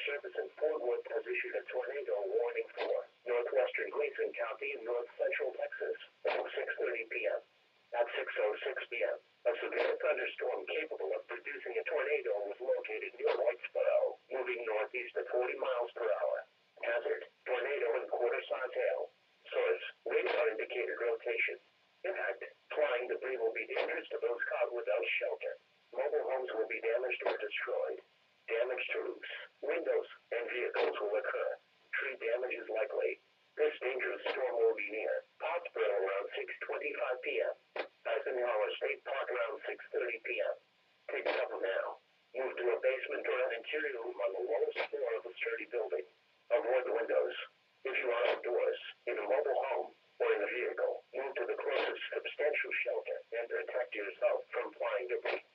Service in Fort Worth has issued a tornado warning for northwestern Gleason County and north central Texas at 6:30 p.m. At 6:06 p.m., a severe thunderstorm capable of producing a tornado was located near Whitesboro, moving northeast at 40 miles per hour. Hazard: tornado and quarter-size hail. Source: radar indicated rotation. Impact: flying debris will be dangerous to those caught without shelter. Mobile homes will be damaged or destroyed. Damage to roofs, windows, and vehicles will occur. Tree damage is likely. This dangerous storm will be near Pottsboro around 6:25 p.m. Eisenhower State Park around 6:30 p.m. Take cover now. Move to a basement or an interior room on the lowest floor of a sturdy building. Avoid the windows. If you are outdoors, in a mobile home, or in a vehicle, move to the closest substantial shelter and protect yourself from flying debris.